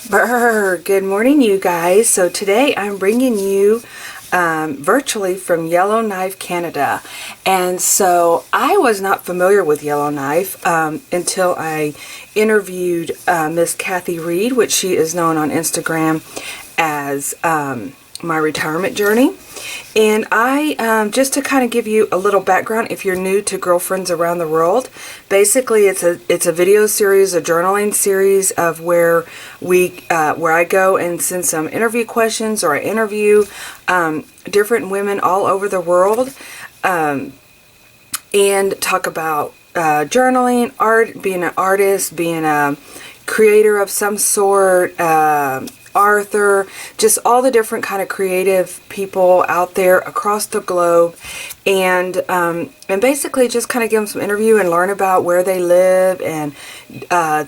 Brr, good morning, you guys. So today I'm bringing you virtually from Yellowknife, Canada. And so I was not familiar with Yellowknife until I interviewed Miss Cathy Reid, which she is known on Instagram as my retirement journey. And I just to kind of give you a little background, if you're new to Girlfriends Around the World, basically it's a video series, a journaling series of where I go and send some interview questions, or I interview different women all over the world and talk about journaling, art, being an artist, being a creator of some sort, Arthur, just all the different kind of creative people out there across the globe, and basically just kind of give them some interview and learn about where they live and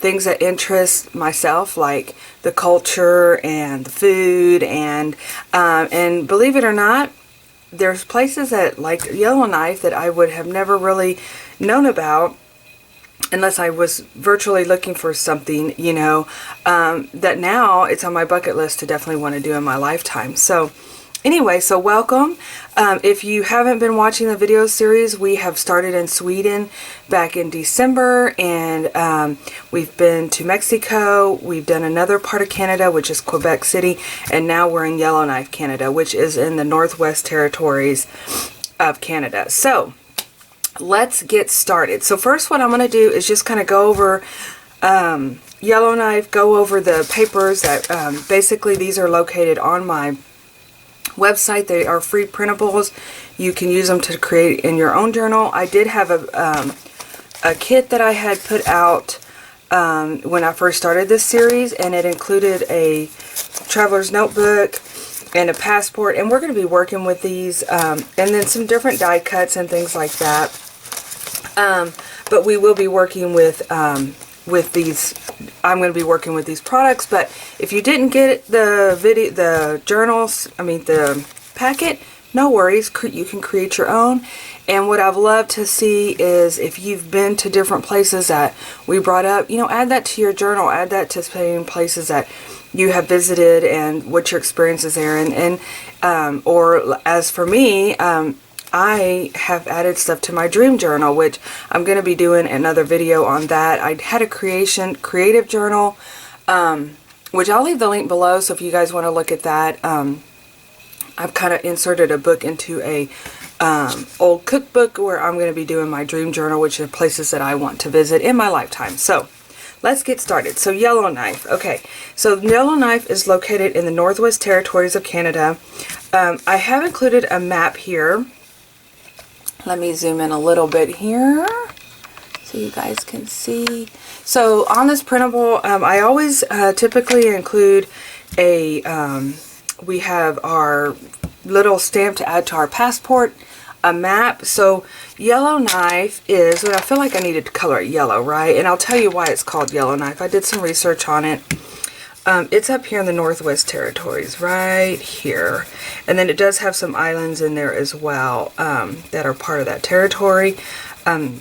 things that interest myself, like the culture and the food, and believe it or not, there's places that like Yellowknife that I would have never really known about unless I was virtually looking for something, that now it's on my bucket list to definitely want to do in my lifetime. So anyway, so welcome. If you haven't been watching the video series, we have started in Sweden back in December, and we've been to Mexico. We've done another part of Canada, which is Quebec City, and now we're in Yellowknife, Canada, which is in the Northwest Territories of Canada. So let's get started. So first, what I'm going to do is just kind of go over Yellowknife, go over the papers that basically these are located on my website. They are free printables. You can use them to create in your own journal. I did have a kit that I had put out when I first started this series, and it included a traveler's notebook and a passport, and we're going to be working with these and then some different die cuts and things like that. But we will be working with these. I'm going to be working with these products. But if you didn't get the packet, no worries. You can create your own. And what I've loved to see is if you've been to different places that we brought up, add that to your journal. Add that to certain places that you have visited and what your experience is there. Or as for me, I have added stuff to my dream journal, which I'm going to be doing another video on that. I had a creative journal, which I'll leave the link below. So if you guys want to look at that, I've kind of inserted a book into a old cookbook where I'm going to be doing my dream journal, which are places that I want to visit in my lifetime. So let's get started. So Yellowknife. Okay, so Yellowknife is located in the Northwest Territories of Canada. I have included a map here. Let me zoom in a little bit here so you guys can see. So on this printable, I always typically include we have our little stamp to add to our passport, a map. So Yellowknife is, and I feel like I needed to color it yellow, right? And I'll tell you why it's called Yellowknife. I did some research on it. It's up here in the Northwest Territories, right here. And then it does have some islands in there as well that are part of that territory. I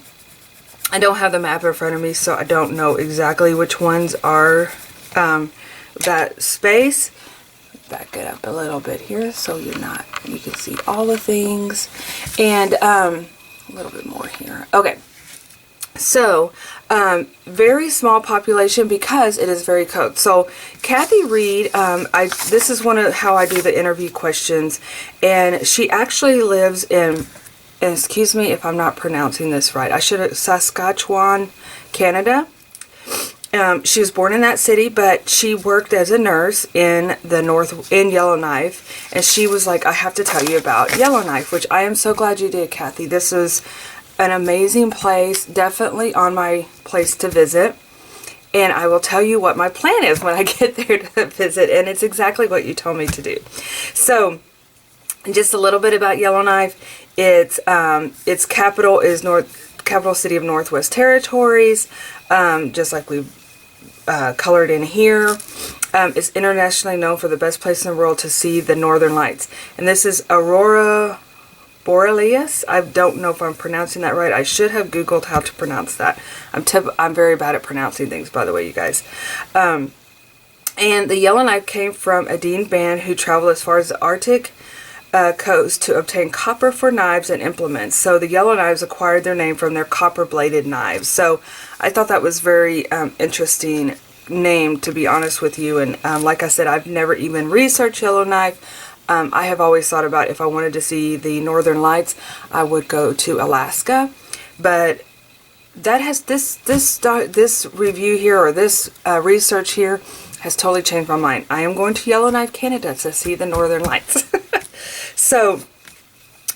don't have the map in front of me, so I don't know exactly which ones are that space. Back it up a little bit here so you can see all the things. And a little bit more here. Okay. So, very small population because it is very cold. So, Cathy Reid, this is one of how I do the interview questions, and she actually lives in, and excuse me if I'm not pronouncing this right, Saskatchewan, Canada. She was born in that city, but she worked as a nurse in Yellowknife, and she was like, I have to tell you about Yellowknife, which I am so glad you did, Cathy. This is an amazing place, definitely on my place to visit, and I will tell you what my plan is when I get there to visit, and it's exactly what you told me to do. So just a little bit about Yellowknife. Its capital is capital city of Northwest Territories, just like we colored in here. It's internationally known for the best place in the world to see the northern lights, and this is Aurora Borealis. I don't know if I'm pronouncing that right. I should have Googled how to pronounce that. I'm very bad at pronouncing things, by the way, you guys. And the Yellowknife came from a Dean band who traveled as far as the Arctic coast to obtain copper for knives and implements. So the Yellowknives acquired their name from their copper-bladed knives. So I thought that was very interesting name, to be honest with you. And like I said, I've never even researched Yellowknife. I have always thought about if I wanted to see the Northern Lights, I would go to Alaska. But that has this review here, or this research here, has totally changed my mind. I am going to Yellowknife, Canada to see the Northern Lights. So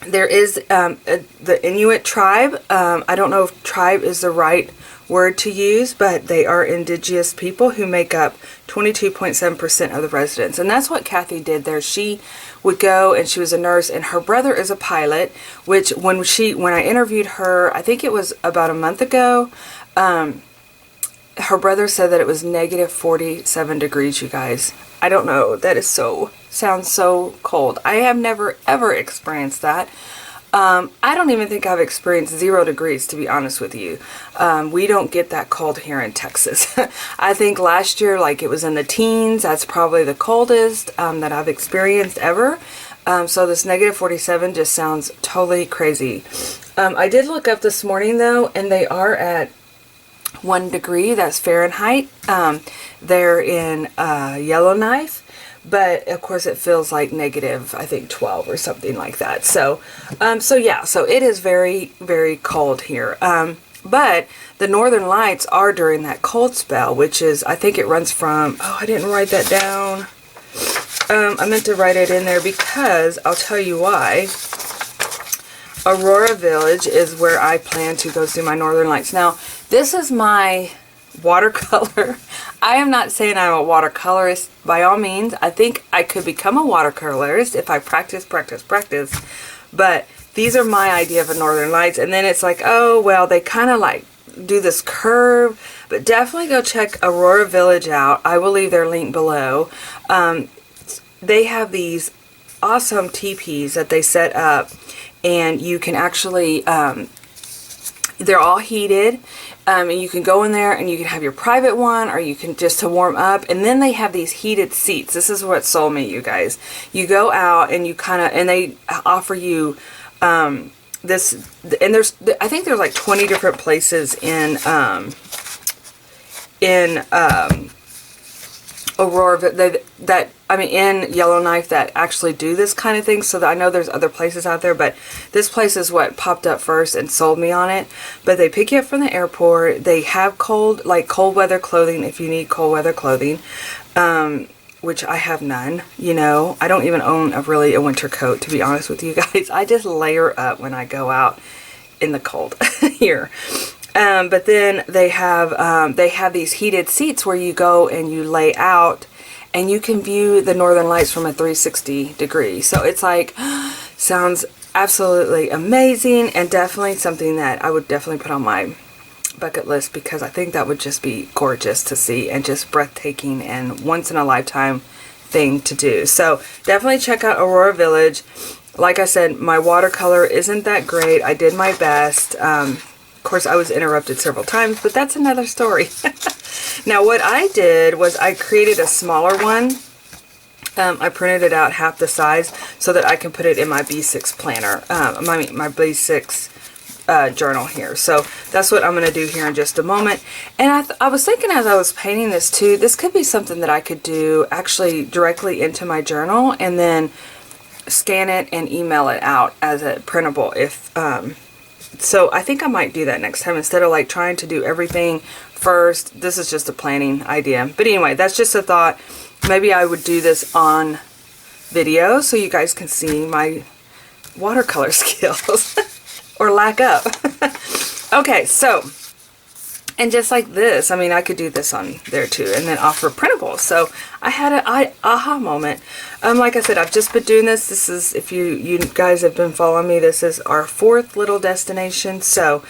there is the Inuit tribe. I don't know if tribe is the right word to use, but they are indigenous people who make up 22.7% of the residents. And that's what Cathy did there. She would go, and she was a nurse, and her brother is a pilot, which when I interviewed her, I think it was about a month ago, her brother said that it was negative 47 degrees, you guys. I don't know. That is sounds so cold. I have never ever experienced that. I don't even think I've experienced 0 degrees, to be honest with you. We don't get that cold here in Texas. I think last year, like, it was in the teens. That's probably the coldest that I've experienced ever. So this negative 47 just sounds totally crazy. I did look up this morning, though, and they are at 1 degree. That's Fahrenheit. They're in Yellowknife. But of course it feels like negative, I think 12 or something like that. So yeah, so it is very, very cold here. But the Northern Lights are during that cold spell, which is, I think it runs from, oh, I didn't write that down. I meant to write it in there because I'll tell you why. Aurora Village is where I plan to go see my Northern Lights. Now, this is my watercolor. I am not saying I'm a watercolorist by all means. I think I could become a watercolorist if I practice. But these are my idea of a Northern Lights. And then it's like, oh, well, they kind of like do this curve. But definitely go check Aurora Village out. I will leave their link below. They have these awesome teepees that they set up. And you can actually, they're all heated. And you can go in there and you can have your private one, or you can just to warm up. And then they have these heated seats. This is what sold me, you guys. You go out and you and they offer you this, and I think there's like 20 different places in Aurora in Yellowknife that actually do this kind of thing. So that I know there's other places out there, but this place is what popped up first and sold me on it. But they pick you up from the airport. They have cold weather clothing if you need cold weather clothing, which I have none. You know, I don't even own a winter coat, to be honest with you guys. I just layer up when I go out in the cold here. But then they have these heated seats where you go and you lay out and you can view the Northern Lights from a 360 degree. So it's like, sounds absolutely amazing, and definitely something that I would definitely put on my bucket list, because I think that would just be gorgeous to see and just breathtaking and once in a lifetime thing to do. So definitely check out Aurora Village. Like I said, my watercolor isn't that great. I did my best. Of course, I was interrupted several times, but that's another story. Now, what I did was I created a smaller one. I printed it out half the size so that I can put it in my B6 planner, my B6 journal here. So that's what I'm going to do here in just a moment. And I was thinking as I was painting this too, this could be something that I could do actually directly into my journal and then scan it and email it out as a printable so I think I might do that next time instead of like trying to do everything first. This is just a planning idea. But anyway, that's just a thought. Maybe I would do this on video so you guys can see my watercolor skills or lack of. Okay, so, and just like this, I mean, I could do this on there too and then offer printables. So I had an aha moment. Like I said, I've just been doing this. This is, if you guys have been following me, this is our 4th little destination. So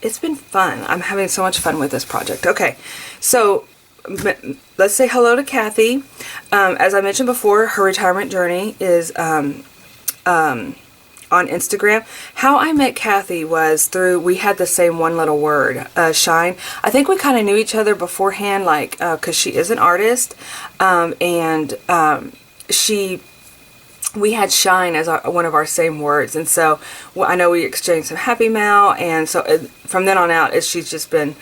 it's been fun. I'm having so much fun with this project. Okay, so let's say hello to Cathy. As I mentioned before, her retirement journey is on Instagram. How I met Cathy was through, we had the same one little word, shine. I think we kind of knew each other beforehand, like, because she is an artist, and we had shine as one of our same words. And so I know we exchanged some happy mail, and so from then on out, she's just been,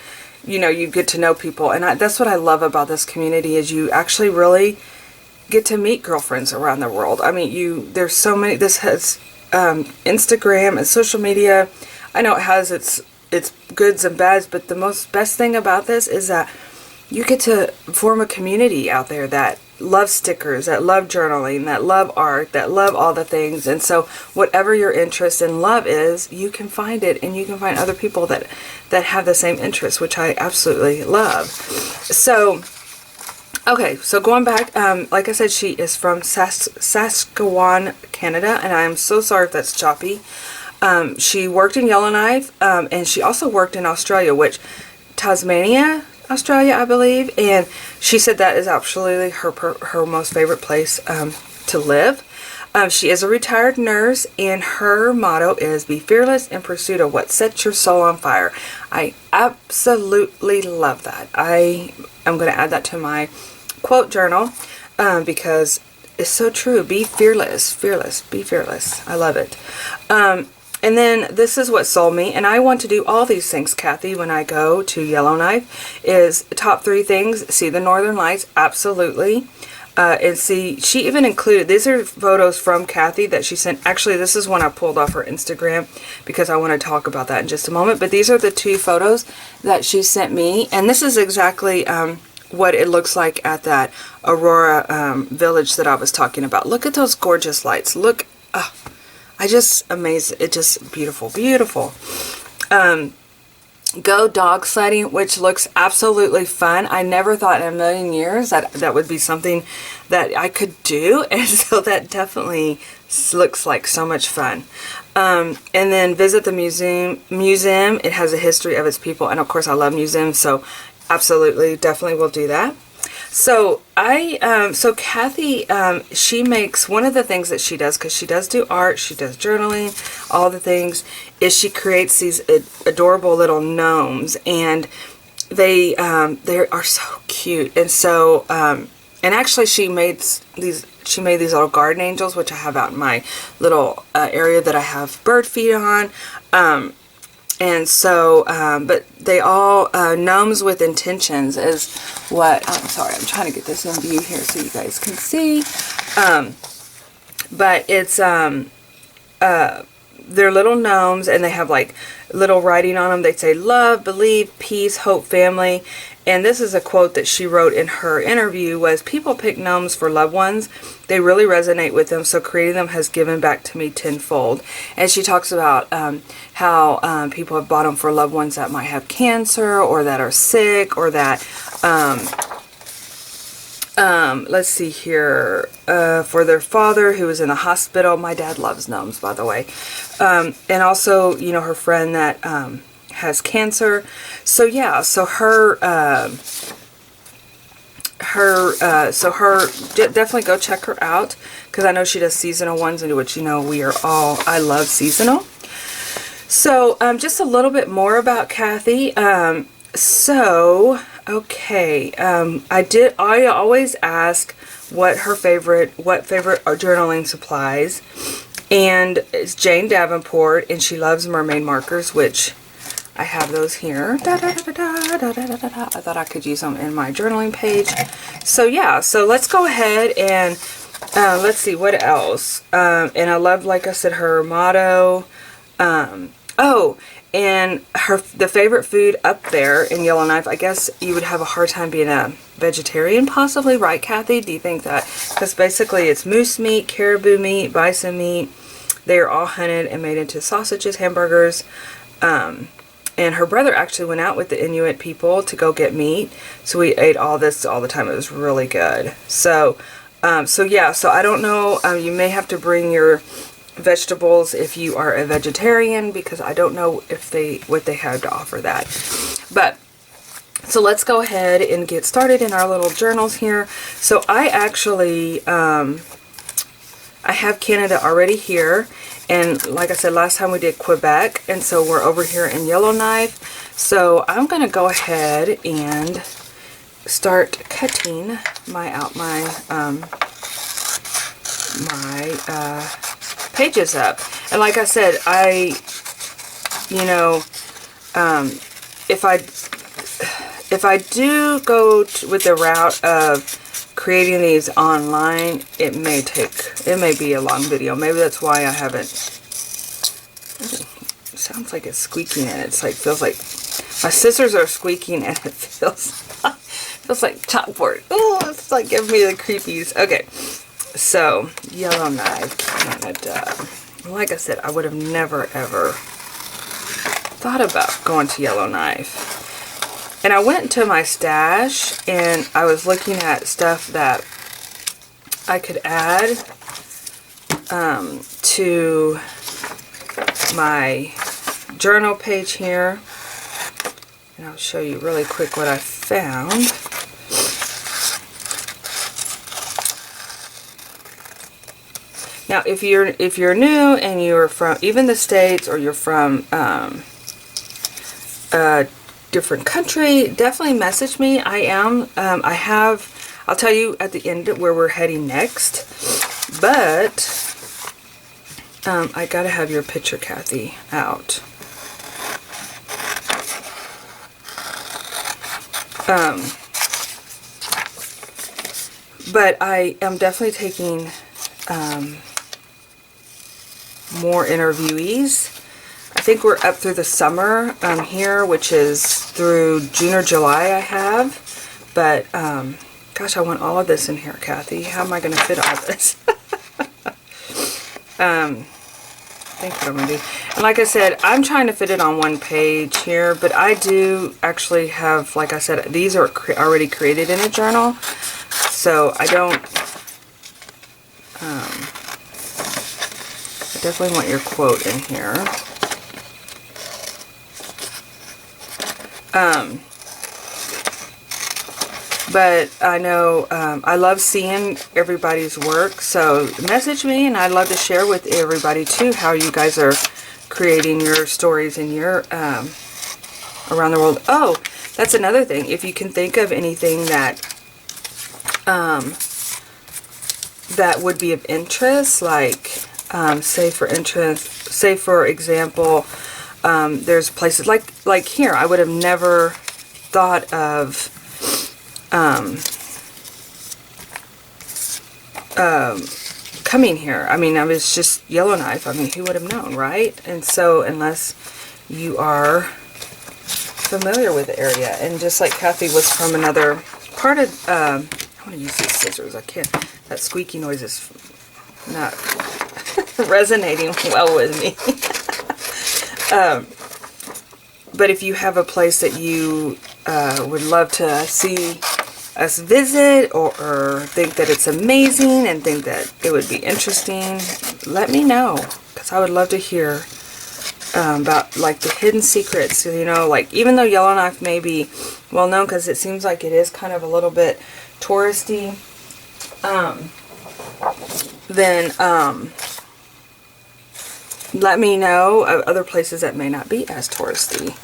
you know, you get to know people. And that's what I love about this community, is you actually really get to meet girlfriends around the world. I mean, there's so many, this has Instagram and social media. I know it has its goods and bads, but the best thing about this is that you get to form a community out there that love stickers, that love journaling, that love art, that love all the things. And so whatever your interest in love is, you can find it, and you can find other people that have the same interests, which I absolutely love. So, okay, so going back, like I said, she is from Saskatchewan, Canada, and I am so sorry if that's choppy. She worked in Yellowknife, and she also worked in Australia, Tasmania, Australia, I believe, and she said that is absolutely her most favorite place to live. She is a retired nurse, and her motto is be fearless in pursuit of what sets your soul on fire. I absolutely love that. I am going to add that to my quote journal because it's so true. Be fearless, be fearless. I love it. And then this is what sold me, and I want to do all these things, Cathy, when I go to Yellowknife, is top 3 things. See the Northern Lights, absolutely. And see, she even included, these are photos from Cathy that she sent. Actually, this is one I pulled off her Instagram because I want to talk about that in just a moment. But these are the 2 photos that she sent me, and this is exactly what it looks like at that Aurora village that I was talking about. Look at those gorgeous lights. Look, I just amazed. It's just beautiful, beautiful. Go dog sledding, which looks absolutely fun. I never thought in a million years that would be something that I could do, and so that definitely looks like so much fun. And then visit the museum. It has a history of its people, and of course I love museums, so absolutely, definitely will do that. So so Cathy, she makes, one of the things that she does, because she does do art, she does journaling, all the things, is she creates these adorable little gnomes, and they are so cute. And so, and actually she made these little garden angels, which I have out in my little area that I have bird feed on. And so, but they all, gnomes with intentions is what, I'm sorry, I'm trying to get this in view here so you guys can see. But it's, they're little gnomes, and they have like little writing on them. They say love, believe, peace, hope, family. And this is a quote that she wrote in her interview, was people pick gnomes for loved ones. They really resonate with them, so creating them has given back to me tenfold. And she talks about how people have bought them for loved ones that might have cancer, or that are sick, or that, let's see here, for their father who was in the hospital. My dad loves gnomes, by the way. And also, you know, her friend that has cancer. So yeah, so definitely go check her out, because I know she does seasonal ones, into which, you know, I love seasonal. So just a little bit more about Cathy. Okay, I always ask what favorite journaling supplies, and it's Jane Davenport, and she loves mermaid markers, which I have those here. I thought I could use them in my journaling page. So yeah, so let's go ahead and let's see what else. And I love, like I said, her motto. Oh, and the favorite food up there in Yellowknife. I guess you would have a hard time being a vegetarian, possibly, right, Cathy? Do you think that? Because basically it's moose meat, caribou meat, bison meat. They are all hunted and made into sausages, hamburgers. And her brother actually went out with the Inuit people to go get meat. So we ate all this all the time. It was really good. So yeah, so I don't know. You may have to bring your vegetables if you are a vegetarian, because I don't know what they have to offer that. But so let's go ahead and get started in our little journals here. So I actually, I have Canada already here, And like I said, last time we did Quebec, and so we're over here in Yellowknife. So I'm going to go ahead and start cutting my outline, pages up. And like I said, if I do go with the route of creating these online, it may be a long video. Maybe that's why I haven't. It sounds like it's squeaking, and it's like, feels like my scissors are squeaking, and it feels like chalkboard. Oh, it's like giving me the creepies. Okay, so Yellowknife Canada. Like I said, I would have never ever thought about going to Yellowknife. And I went to my stash and I was looking at stuff that I could add to my journal page here. And I'll show you really quick what I found. Now, if you're new and you're from even the States, or you're from a different country, definitely message me. I'll tell you at the end where we're heading next. But I gotta have your picture, Cathy, out. But I am definitely taking more interviewees. I think we're up through the summer here, which is through June or July I have. But, gosh, I want all of this in here, Cathy. How am I going to fit all this? I think what I'm going to do. And like I said, I'm trying to fit it on one page here, but I do actually have, like I said, these are already created in a journal. So I don't... I definitely want your quote in here. But I know I love seeing everybody's work, so message me, and I'd love to share with everybody too how you guys are creating your stories in your around the world. Oh, that's another thing. If you can think of anything that that would be of interest, like say for example, there's places like here. I would have never thought of coming here. I mean, I was just Yellowknife. I mean, who would have known, right? And so, unless you are familiar with the area, and just like Cathy was from another part of, I want to use these scissors. I can't. That squeaky noise is not resonating well with me. But if you have a place that you would love to see us visit, or think that it's amazing and think that it would be interesting, let me know, because I would love to hear about like the hidden secrets. You know, like even though Yellowknife may be well known, because it seems like it is kind of a little bit touristy, then let me know of other places that may not be as touristy.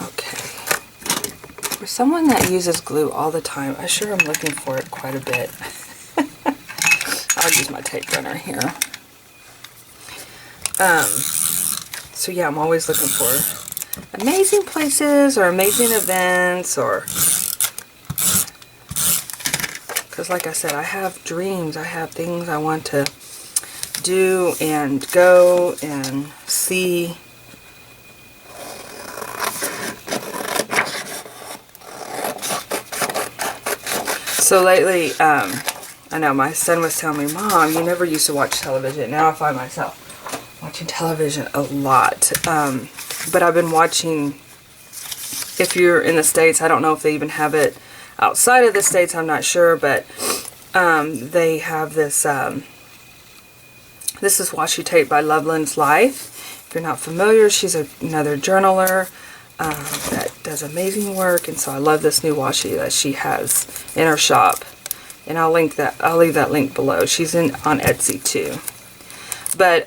Okay. For someone that uses glue all the time, I sure am looking for it quite a bit. I'll use my tape runner here. So yeah, I'm always looking for amazing places or amazing events, or because like I said, I have dreams, I have things I want to do and go and see. So lately, I know my son was telling me, Mom, you never used to watch television. Now I find myself watching television a lot. But I've been watching, if you're in the States, I don't know if they even have it outside of the States, I'm not sure, but they have this, this is Washi Tape by Loveland's Life. If you're not familiar, she's another journaler that does amazing work, and so I love this new washi that she has in her shop, and I'll leave that link below. She's on Etsy too. But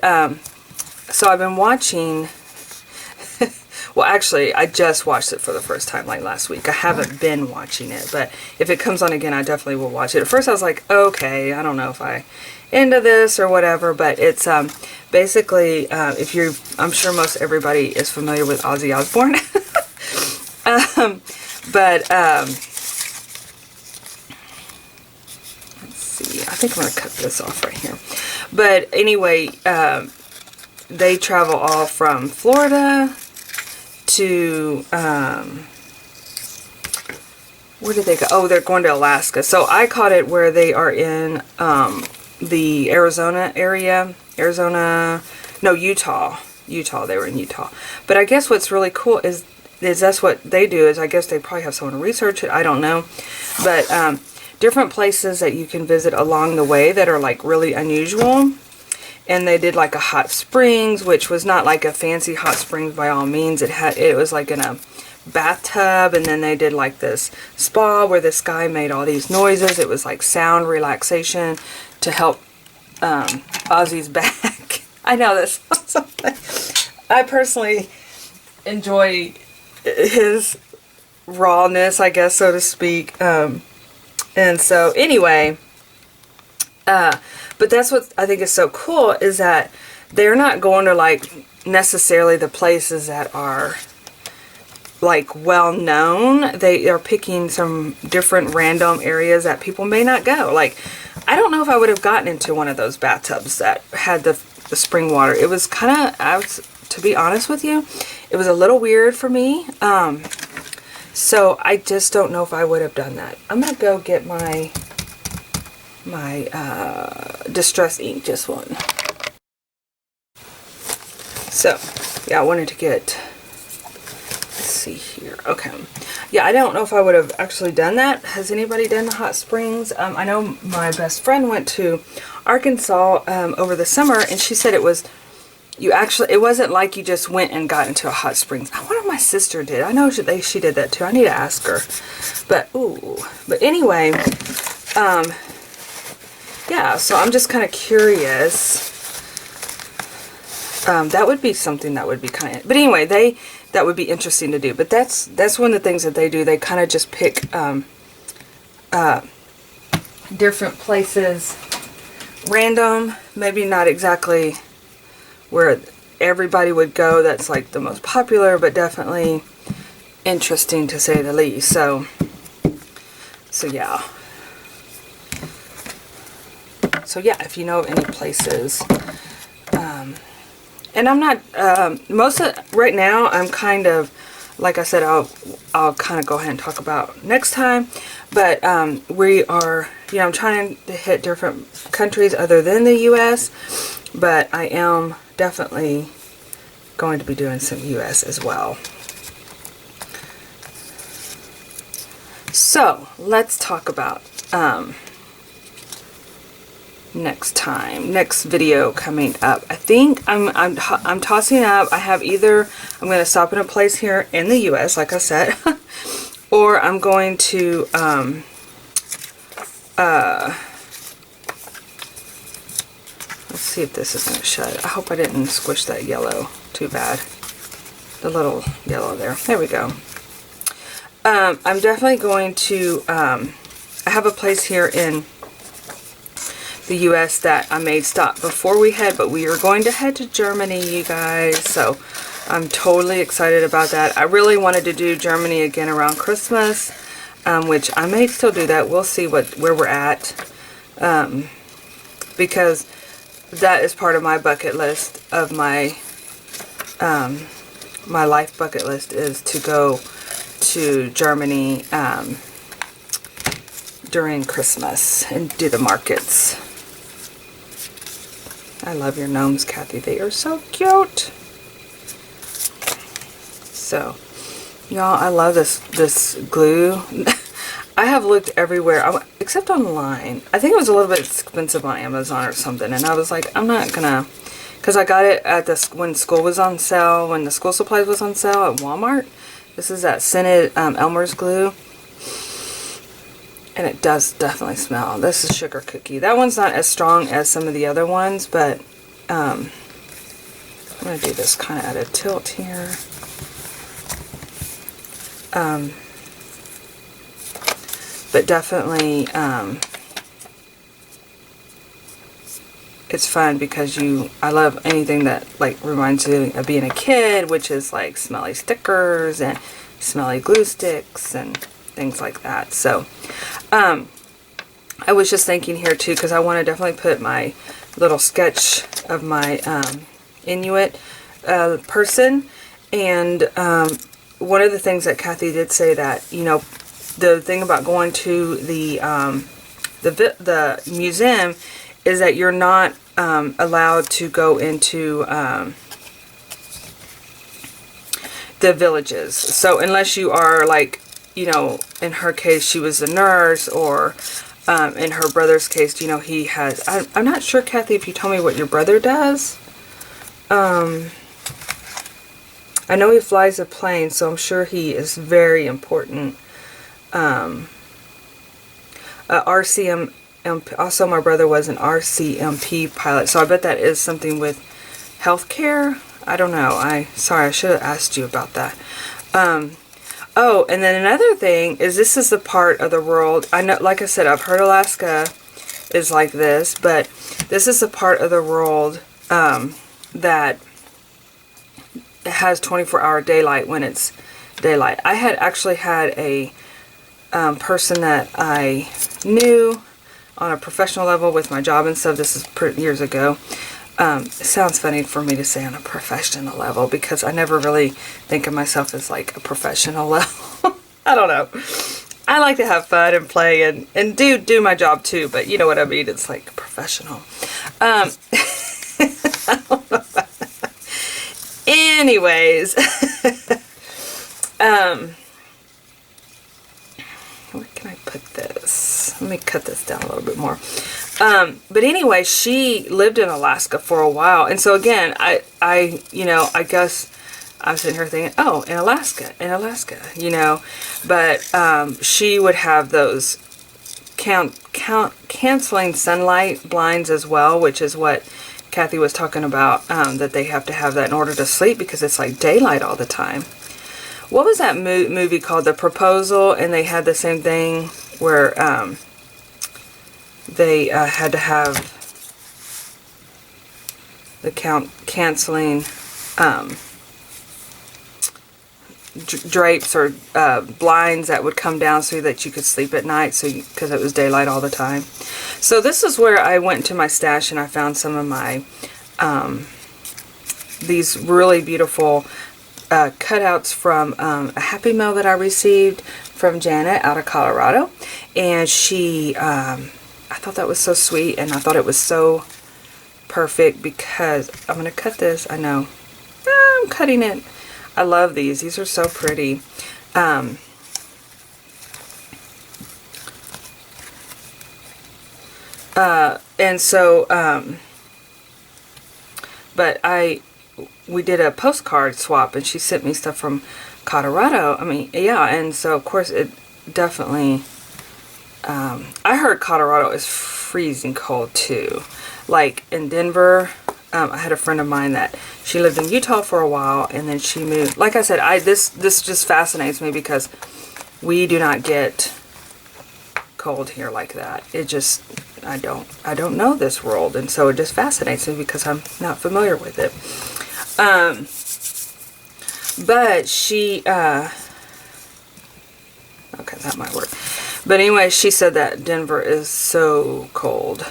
So I've been watching, well, actually, I just watched it for the first time like last week. I haven't been watching it, but if it comes on again, I definitely will watch it. At first I was like, okay, I don't know if I into this or whatever, but it's basically, if you're, I'm sure most everybody is familiar with Ozzy Osbourne. Let's see, I think I'm going to cut this off right here. But anyway, they travel all from Florida to, where did they go? Oh, they're going to Alaska. So I caught it where they are in the Arizona area. Utah. They were in Utah. But I guess what's really cool is that's what they do, is I guess they probably have someone to research it. I don't know. But different places that you can visit along the way that are like really unusual. And they did like a hot springs, which was not like a fancy hot springs by all means. It was like in a bathtub, and then they did like this spa where this guy made all these noises. It was like sound relaxation to help Ozzy's back. I know this. I personally enjoy his rawness, I guess, so to speak. And so anyway, but that's what I think is so cool, is that they're not going to like necessarily the places that are like well known. They are picking some different random areas that people may not go. Like, I don't know if I would have gotten into one of those bathtubs that had the spring water. It was kind of, to be honest with you, it was a little weird for me. So I just don't know if I would have done that. I'm gonna go get my distress ink, just one. So yeah, I wanted to get, let's see here. Okay, yeah, I don't know if I would have actually done that. Has anybody done the hot springs? I know my best friend went to Arkansas over the summer, and she said it was, it wasn't like you just went and got into a hot springs. I wonder if my sister did. I know she did that too. I need to ask her. But anyway, yeah, so I'm just kind of curious. That would be something that would be kind of, but anyway, that would be interesting to do. But that's one of the things that they do. They kind of just pick different places, random, maybe not exactly where everybody would go. That's like the most popular, but definitely interesting to say the least. So yeah. So yeah, if you know of any places, and I'm not, right now, I'm kind of, like I said, I'll kind of go ahead and talk about next time, but we are, I'm trying to hit different countries other than the U.S., but I am definitely going to be doing some U.S. as well. So, let's talk about next video coming up. I think I'm tossing up. I have either, I'm going to stop in a place here in the U.S., like I said, or I'm going to let's see if this is going to shut. I hope I didn't squish that yellow too bad. The little yellow there. There we go. I'm definitely going to, I have a place here in the U.S. that I made stop before we head, but we are going to head to Germany, you guys, so I'm totally excited about that. I really wanted to do Germany again around Christmas, which I may still do that. We'll see where we're at, because that is part of my bucket list of my my life bucket list, is to go to Germany during Christmas and do the markets. I love your gnomes, Cathy. They are so cute. So, y'all, I love this glue. I have looked everywhere, except online. I think it was a little bit expensive on Amazon or something, and I was like, I'm not gonna, because I got it at when school was on sale, when the school supplies was on sale at Walmart. This is that scented Elmer's glue. And it does definitely smell. This is sugar cookie. That one's not as strong as some of the other ones, but I'm going to do this kind of at a tilt here. But definitely, it's fun because I love anything that like reminds you of being a kid, which is like smelly stickers and smelly glue sticks and things like that. So, I was just thinking here too, because I want to definitely put my little sketch of my Inuit person. And one of the things that Cathy did say that, you know, the thing about going to the museum is that you're not allowed to go into the villages. So unless you are like, you know, in her case, she was a nurse, or in her brother's case, you know, he has, I'm not sure, Cathy, if you told me what your brother does. I know he flies a plane, so I'm sure he is very important. RCM, also my brother was an RCMP pilot, so I bet that is something with healthcare. I don't know. Sorry, I should have asked you about that. Oh, and then another thing is, this is the part of the world, I know, like I said, I've heard Alaska is like this, but this is the part of the world that has 24-hour daylight when it's daylight. I had actually had a person that I knew on a professional level with my job and stuff. This is years ago. It sounds funny for me to say on a professional level, because I never really think of myself as like a professional level. I don't know. I like to have fun and play and do my job too, but you know what I mean. It's like professional. I don't know about that. Anyways, where can I put this? Let me cut this down a little bit more. But anyway, she lived in Alaska for a while. And so again, I you know, I guess I'm sitting here thinking, oh, in Alaska, you know, but, she would have those canceling sunlight blinds as well, which is what Cathy was talking about, that they have to have that in order to sleep, because it's like daylight all the time. What was that movie called? The Proposal, and they had the same thing where they had to have the canceling drapes or blinds that would come down so that you could sleep at night, because it was daylight all the time. So this is where I went to my stash and I found some of my these really beautiful cutouts from a Happy Meal that I received from Janet out of Colorado. And she, I thought that was so sweet, and I thought it was so perfect, because I'm going to cut this. I know. I'm cutting it. I love these. These are so pretty. And so, but we did a postcard swap, and she sent me stuff from Colorado. I mean, yeah, and so of course it definitely, I heard Colorado is freezing cold too. Like in Denver, I had a friend of mine that she lived in Utah for a while, and then she moved. Like I said, this just fascinates me, because we do not get cold here like that. It just, I don't know this world, and so it just fascinates me because I'm not familiar with it. But she, okay, that might work. But anyway, she said that Denver is so cold.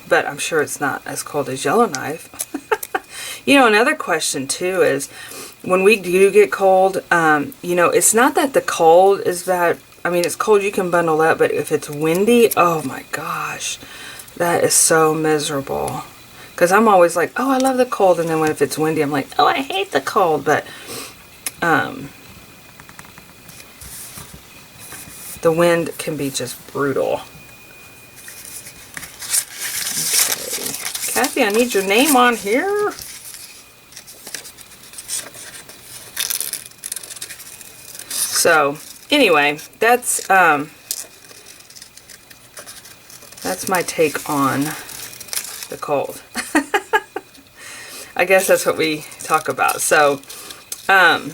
But I'm sure it's not as cold as Yellowknife. You know, another question too is, when we do get cold, you know, it's not that the cold is that, I mean, it's cold, you can bundle up, but if it's windy, oh my gosh, that is so miserable. Because I'm always like, oh, I love the cold, and then if it's windy, I'm like, oh, I hate the cold. But the wind can be just brutal. Okay. Cathy, I need your name on here. So, anyway, that's my take on the cold. I guess that's what we talk about. So, okay.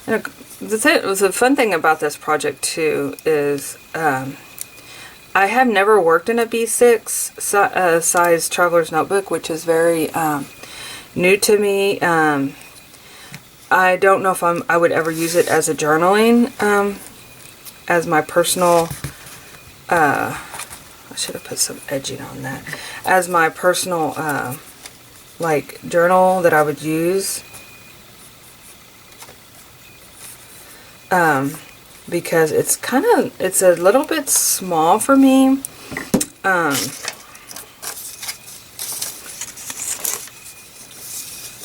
And the fun thing about this project too is I have never worked in a B6 size traveler's notebook, which is very new to me. I don't know if I would ever use it as a journaling, as my personal, I should have put some edging on that, as my personal, like, journal that I would use, because it's it's a little bit small for me,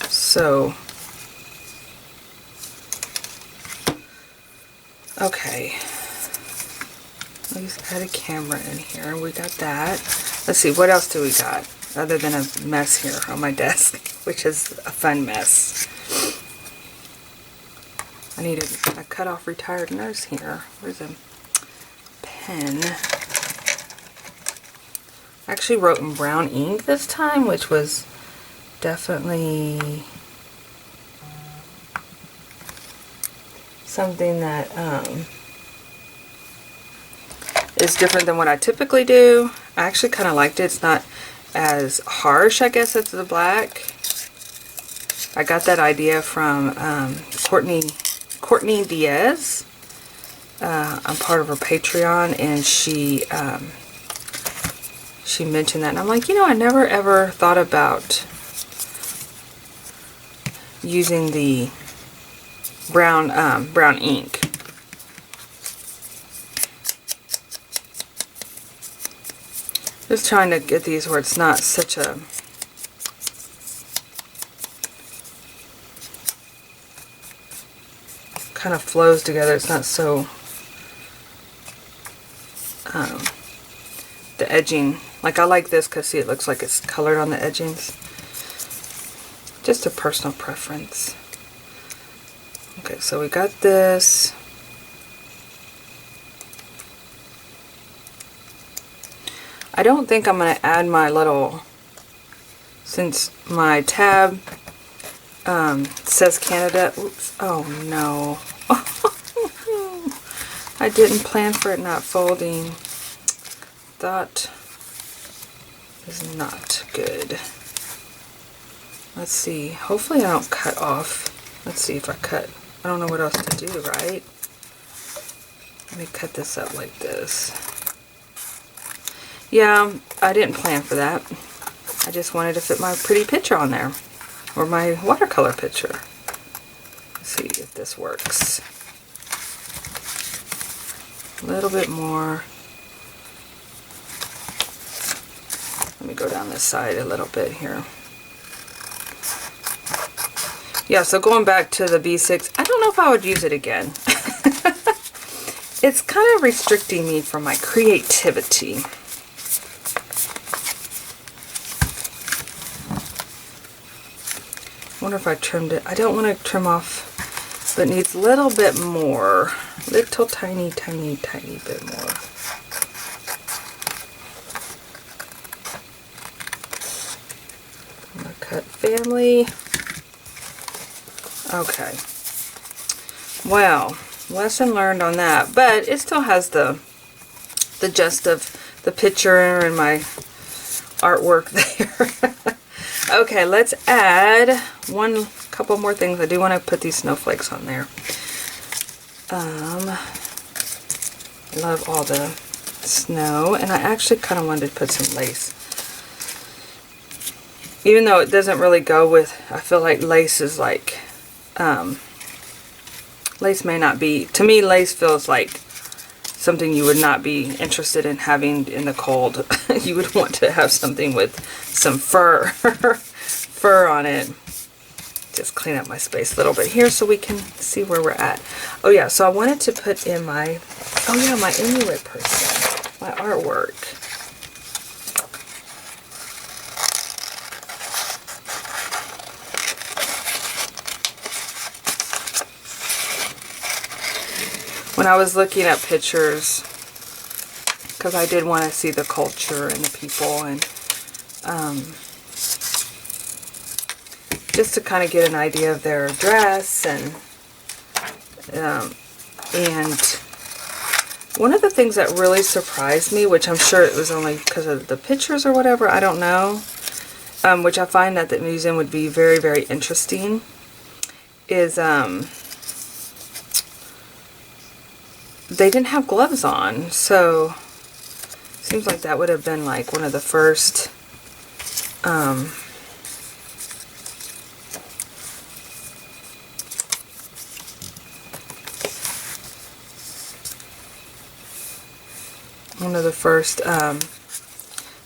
so, okay, let's add a camera in here. We got that. Let's see, what else do we got other than a mess here on my desk, which is a fun mess. I need a cut-off retired nurse here. Where's a pen? I actually wrote in brown ink this time, which was definitely something that is different than what I typically do. I actually kind of liked it. It's not as harsh, I guess, as the black. I got that idea from Courtney Diaz. I'm part of her Patreon, and she mentioned that, and I'm like, you know, I never ever thought about using the brown ink. Just trying to get these where it's not such a kind of flows together. It's not so the edging, like I like this because see, it looks like it's colored on the edgings. Just a personal preference. Okay, so we got this. I don't think I'm going to add my little, since my tab says Canada. Oops. Oh no. I didn't plan for it not folding. That is not good. Let's see. Hopefully I don't cut off. Let's see if I cut. I don't know what else to do, right? Let me cut this up like this. Yeah, I didn't plan for that. I just wanted to fit my pretty picture on there. Or my watercolor picture. Let's see if this works. A little bit more. Let me go down this side a little bit here. Yeah, so going back to the B6, I don't know if I would use it again. It's kind of restricting me from my creativity. I wonder if I trimmed it. I don't want to trim off, but it needs a little bit more. Little tiny, tiny, tiny bit more. I'm going to cut family. Okay. Well, lesson learned on that, but it still has the gist of the picture and my artwork there. Okay, let's add couple more things. I do want to put these snowflakes on there. Love all the snow, and I actually kind of wanted to put some lace. Even though it doesn't really go with, I feel like lace is like, lace may not be, to me lace feels like something you would not be interested in having in the cold. You would want to have something with some fur on it. Just clean up my space a little bit here so we can see where we're at. Oh yeah, so I wanted to put in my, oh yeah, my Inuit person, my artwork. when I was looking at pictures, because I did want to see the culture and the people, and just to kind of get an idea of their dress, and one of the things that really surprised me, which I'm sure it was only because of the pictures or whatever, I don't know, which I find that the museum would be very, very interesting, is they didn't have gloves on. So seems like that would have been like one of the first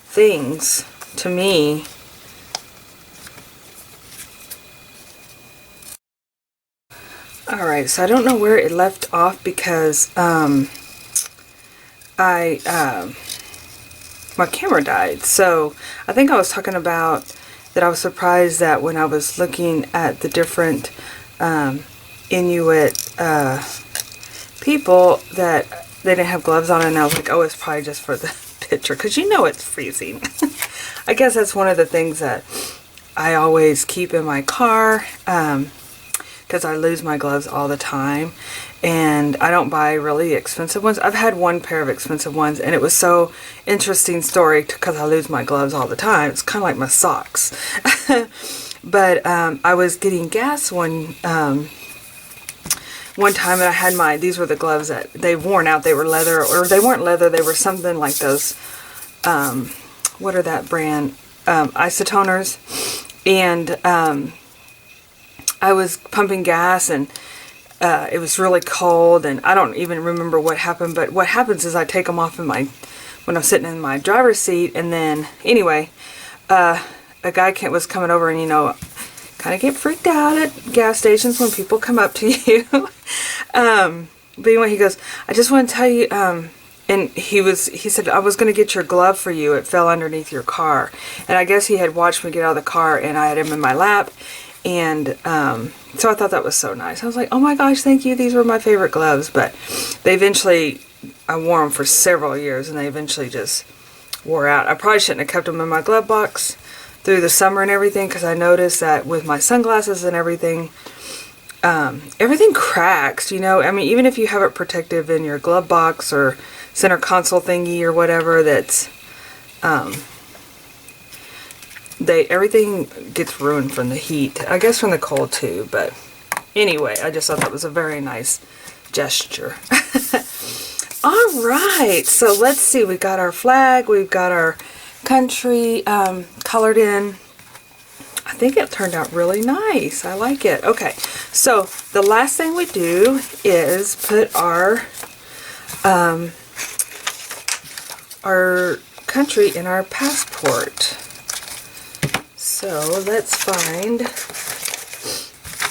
things to me. Alright, so I don't know where it left off because my camera died. So I think I was talking about that I was surprised that when I was looking at the different Inuit people that they didn't have gloves on, and I was like, oh, it's probably just for the picture, because you know it's freezing. I guess that's one of the things that I always keep in my car, because I lose my gloves all the time, and I don't buy really expensive ones. I've had one pair of expensive ones, and it was so interesting story because I lose my gloves all the time. It's kind of like my socks. But I was getting gas one time, and I had these were the gloves that they worn out. They were leather, or they weren't leather. They were something like those, what are that brand? Isotoners. And I was pumping gas, and it was really cold, and I don't even remember what happened, but what happens is I take them off when I'm sitting in my driver's seat, and then, anyway, a guy was coming over, and, you know, kind of get freaked out at gas stations when people come up to you. But anyway, he goes, I just want to tell you, and he said, I was going to get your glove for you. It fell underneath your car. And I guess he had watched me get out of the car, and I had him in my lap. And so I thought that was so nice. I was like, oh my gosh, thank you. These were my favorite gloves. But they eventually, I wore them for several years, and they eventually just wore out. I probably shouldn't have kept them in my glove box through the summer and everything, because I noticed that with my sunglasses and everything, everything cracks, you know. I mean, even if you have it protective in your glove box or center console thingy or whatever, that's everything gets ruined from the heat. I guess from the cold too, but anyway, I just thought that was a very nice gesture. Alright, so let's see, we got our flag, we've got our country colored in. I think it turned out really nice. I like it. Okay, so the last thing we do is put our country in our passport. So let's find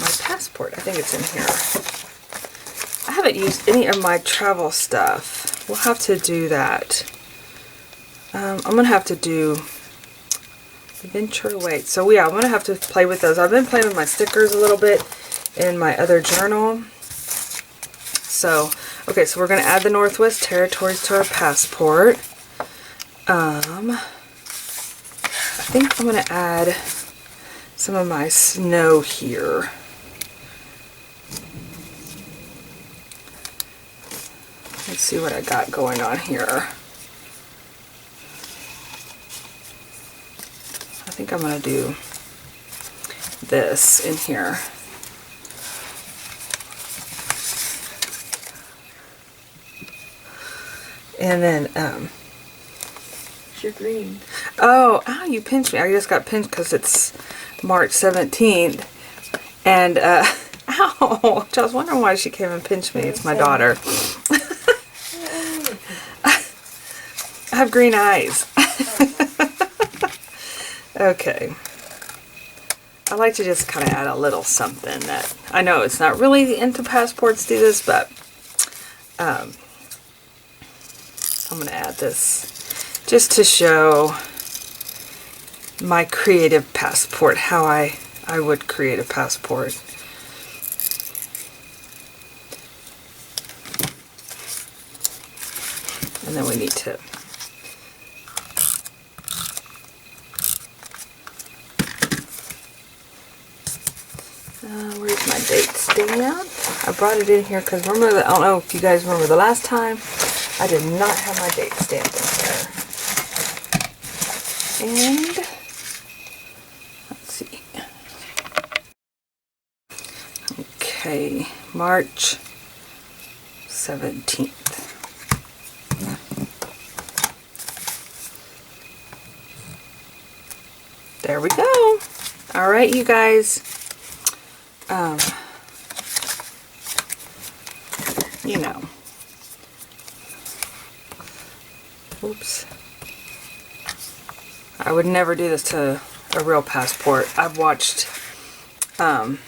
my passport. I think it's in here. I haven't used any of my travel stuff. We'll have to do that. I'm going to have to do Adventure Wait. So yeah, I'm going to have to play with those. I've been playing with my stickers a little bit in my other journal. So, okay, so we're going to add the Northwest Territories to our passport. I think I'm going to add some of my snow here. Let's see what I got going on here. I think I'm going to do this in here. And then, you're green. Oh, ow, you pinched me. I just got pinched because it's March 17th. And, ow, I was wondering why she came and pinched me. It's my daughter. I have green eyes. Okay. I like to just kind of add a little something that, I know it's not really into passports do this, but I'm going to add this just to show my creative passport, how I would create a passport. And then we need to where's my date stamp? I brought it in here because remember, I don't know if you guys remember the last time, I did not have my date stamp in here. And let's see. Okay, March 17th. There we go. All right, you guys. You know. Oops. I would never do this to a real passport. I've watched, what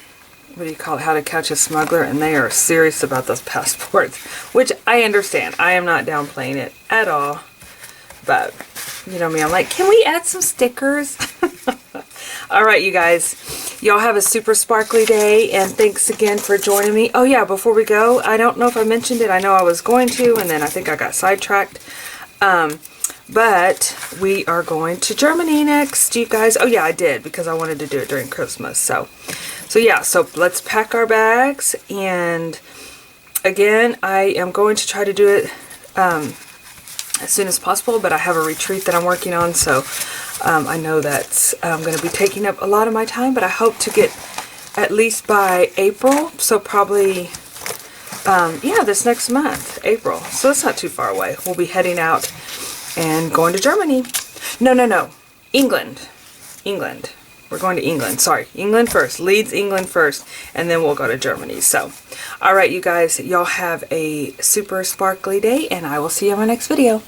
do you call it, How to Catch a Smuggler, and they are serious about those passports, which I understand. I am not downplaying it at all. But, you know me, I'm like, can we add some stickers? All right, you guys. Y'all have a super sparkly day, and thanks again for joining me. Oh yeah, before we go, I don't know if I mentioned it. I know I was going to, and then I think I got sidetracked. But we are going to Germany next, you guys. Oh yeah, I did, because I wanted to do it during Christmas. So yeah, so let's pack our bags, and again, I am going to try to do it as soon as possible, but I have a retreat that I'm working on, so I know that's going to be taking up a lot of my time, but I hope to get at least by April, so probably, yeah, this next month, April, so it's not too far away. We'll be heading out and going to Germany. No, England. We're going to England, sorry, England first, Leeds, England first, and then we'll go to Germany. So, all right, you guys, y'all have a super sparkly day, and I will see you in my next video.